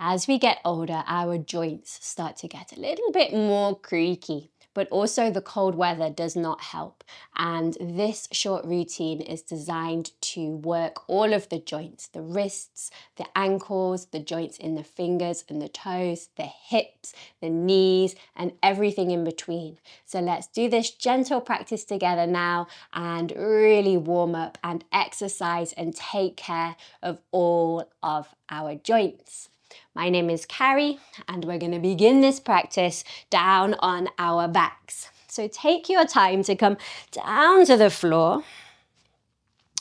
As we get older, our joints start to get a little bit more creaky, but also the cold weather does not help. And this short routine is designed to work all of the joints, the wrists, the ankles, the joints in the fingers and the toes, the hips, the knees, and everything in between. So let's do this gentle practice together now and really warm up and exercise and take care of all of our joints. My name is Carrie and we're going to begin this practice down on our backs. So take your time to come down to the floor.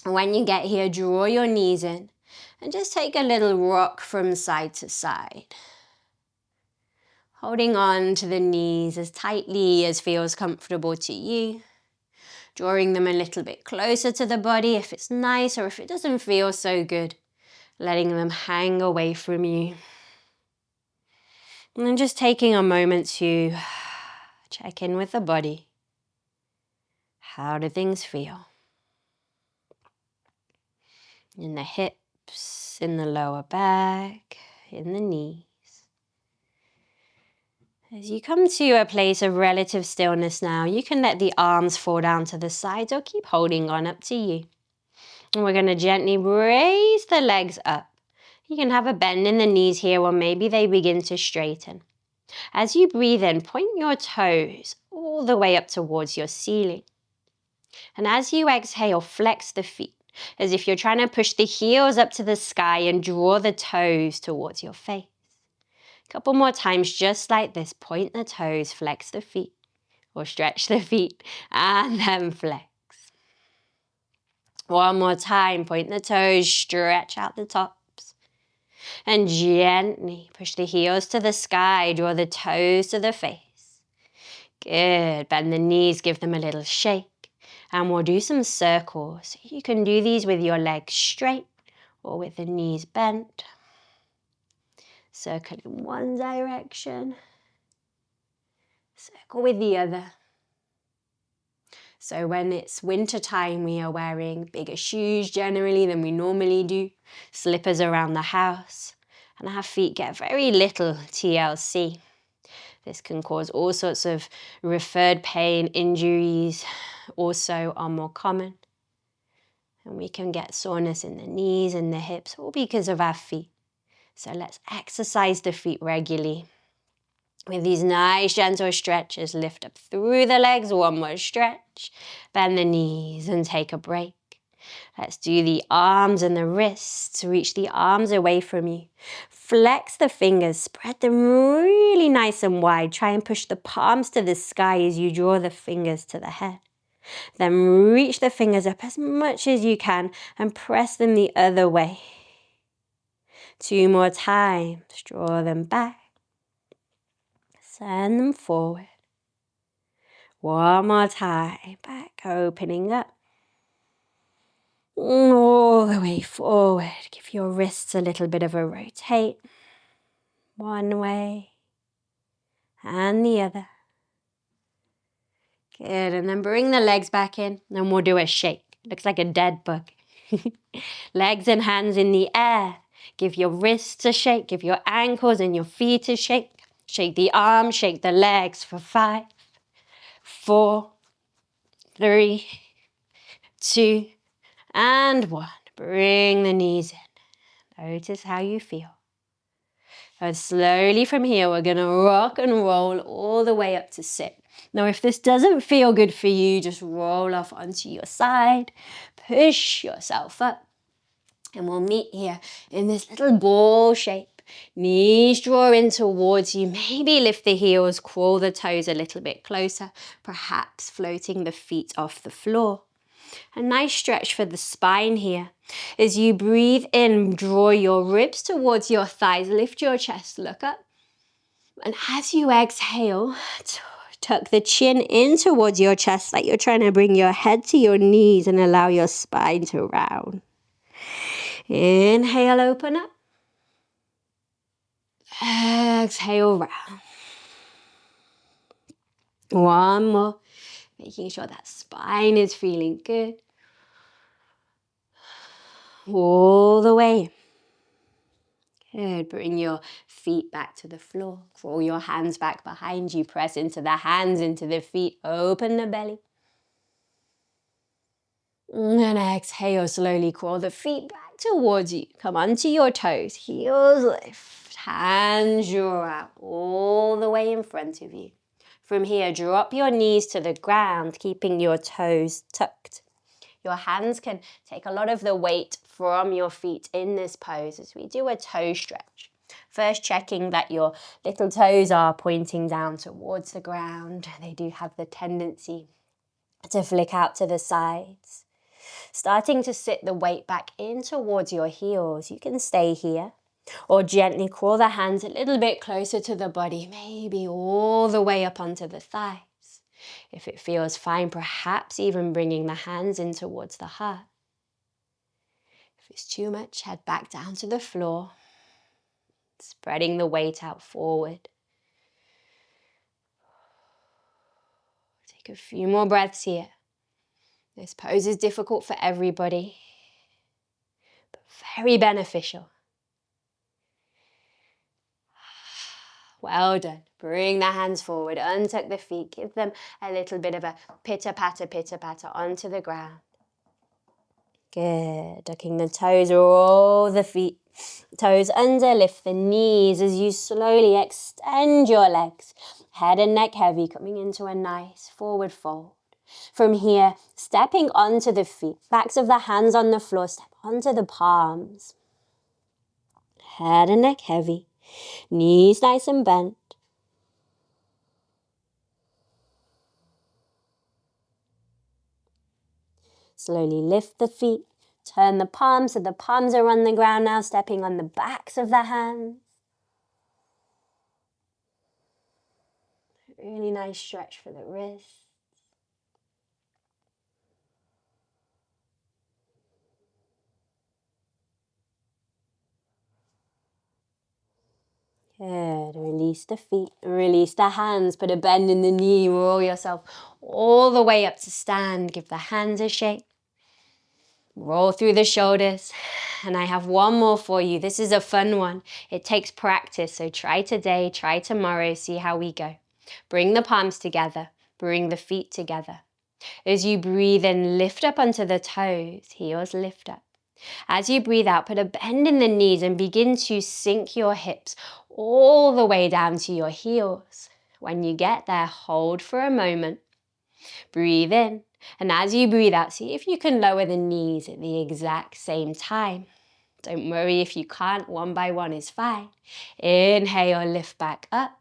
When you get here, draw your knees in and just take a little rock from side to side. Holding on to the knees as tightly as feels comfortable to you. Drawing them a little bit closer to the body if it's nice or if it doesn't feel so good. Letting them hang away from you. And then just taking a moment to check in with the body. How do things feel? In the hips, in the lower back, in the knees. As you come to a place of relative stillness now, you can let the arms fall down to the sides or keep holding on, up to you. And we're going to gently raise the legs up. You can have a bend in the knees here or maybe they begin to straighten. As you breathe in, point your toes all the way up towards your ceiling. And as you exhale, flex the feet, as if you're trying to push the heels up to the sky and draw the toes towards your face. A couple more times just like this. Point the toes, flex the feet, or stretch the feet, and then flex. One more time, point the toes, stretch out the tops. And gently push the heels to the sky, draw the toes to the face. Good, bend the knees, give them a little shake. And we'll do some circles. You can do these with your legs straight or with the knees bent. Circle in one direction. Circle with the other. So when it's winter time, we are wearing bigger shoes generally than we normally do, slippers around the house, and our feet get very little TLC. This can cause all sorts of referred pain, injuries also are more common. And we can get soreness in the knees and the hips, all because of our feet. So let's exercise the feet regularly. With these nice gentle stretches, lift up through the legs, one more stretch, bend the knees and take a break. Let's do the arms and the wrists, reach the arms away from you. Flex the fingers, spread them really nice and wide. Try and push the palms to the sky as you draw the fingers to the head. Then reach the fingers up as much as you can and press them the other way. 2 more times, draw them back. Send them forward. 1 more time, back, opening up. All the way forward. Give your wrists a little bit of a rotate. One way and the other. Good, and then bring the legs back in and we'll do a shake. Looks like a dead bug. Legs and hands in the air. Give your wrists a shake, give your ankles and your feet a shake. Shake the arms, shake the legs for 5, 4, 3, 2, and 1. Bring the knees in. Notice how you feel. And slowly from here, we're going to rock and roll all the way up to sit. Now, if this doesn't feel good for you, just roll off onto your side. Push yourself up. And we'll meet here in this little ball shape. Knees draw in towards you. Maybe lift the heels, crawl the toes a little bit closer. Perhaps floating the feet off the floor. A nice stretch for the spine here. As you breathe in, draw your ribs towards your thighs. Lift your chest, look up. And as you exhale, tuck the chin in towards your chest like you're trying to bring your head to your knees and allow your spine to round. Inhale, open up. Exhale, round. One more. Making sure that spine is feeling good. All the way. Good. Bring your feet back to the floor. Crawl your hands back behind you. Press into the hands, into the feet. Open the belly. And exhale, slowly crawl the feet back towards you. Come onto your toes. Heels lift. Hands draw out all the way in front of you. From here, drop your knees to the ground, keeping your toes tucked. Your hands can take a lot of the weight from your feet in this pose as we do a toe stretch. First, checking that your little toes are pointing down towards the ground. They do have the tendency to flick out to the sides. Starting to sit the weight back in towards your heels. You can stay here or gently crawl the hands a little bit closer to the body, maybe all the way up onto the thighs. If it feels fine, perhaps even bringing the hands in towards the heart. If it's too much, head back down to the floor, spreading the weight out forward. Take a few more breaths here. This pose is difficult for everybody, but very beneficial. Well done. Bring the hands forward, untuck the feet, give them a little bit of a pitter-patter onto the ground. Good. Ducking the toes, roll the feet, toes under, lift the knees as you slowly extend your legs. Head and neck heavy, coming into a nice forward fold. From here, stepping onto the feet, backs of the hands on the floor, step onto the palms. Head and neck heavy, knees nice and bent. Slowly lift the feet, turn the palms so the palms are on the ground now, stepping on the backs of the hands. Really nice stretch for the wrists. Good. Release the feet, release the hands, put a bend in the knee, roll yourself all the way up to stand. Give the hands a shake. Roll through the shoulders. And I have one more for you. This is a fun one. It takes practice, so try today, try tomorrow, see how we go. Bring the palms together, bring the feet together. As you breathe in, lift up onto the toes, heels lift up. As you breathe out, put a bend in the knees and begin to sink your hips all the way down to your heels. When you get there, hold for a moment. Breathe in. And as you breathe out, see if you can lower the knees at the exact same time. Don't worry if you can't, one by one is fine. Inhale, lift back up.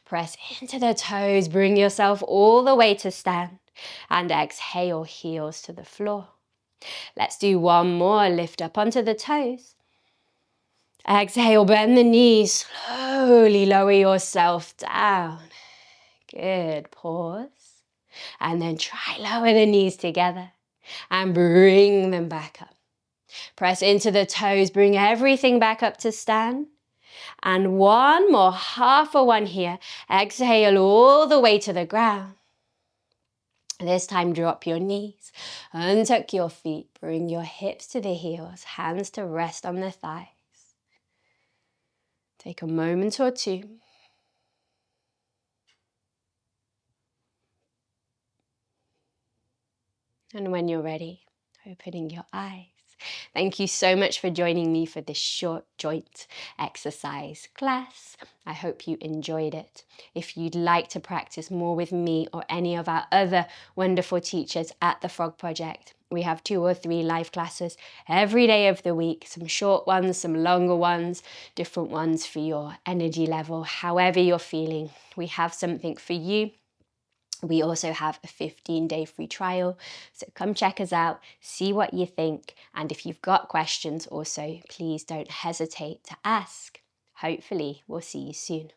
Press into the toes, bring yourself all the way to stand. And exhale, heels to the floor. Let's do one more, lift up onto the toes. Exhale, bend the knees, slowly lower yourself down. Good, pause. And then try lower the knees together and bring them back up. Press into the toes, bring everything back up to stand. And one more, half a one here. Exhale all the way to the ground. This time, drop your knees, untuck your feet, bring your hips to the heels, hands to rest on the thighs. Take a moment or two. And when you're ready, opening your eyes. Thank you so much for joining me for this short joint exercise class. I hope you enjoyed it. If you'd like to practice more with me or any of our other wonderful teachers at the Frog Project, we have 2 or 3 live classes every day of the week, some short ones, some longer ones, different ones for your energy level, however you're feeling. We have something for you. We also have a 15-day free trial, so come check us out, see what you think, and if you've got questions also, please don't hesitate to ask. Hopefully, we'll see you soon.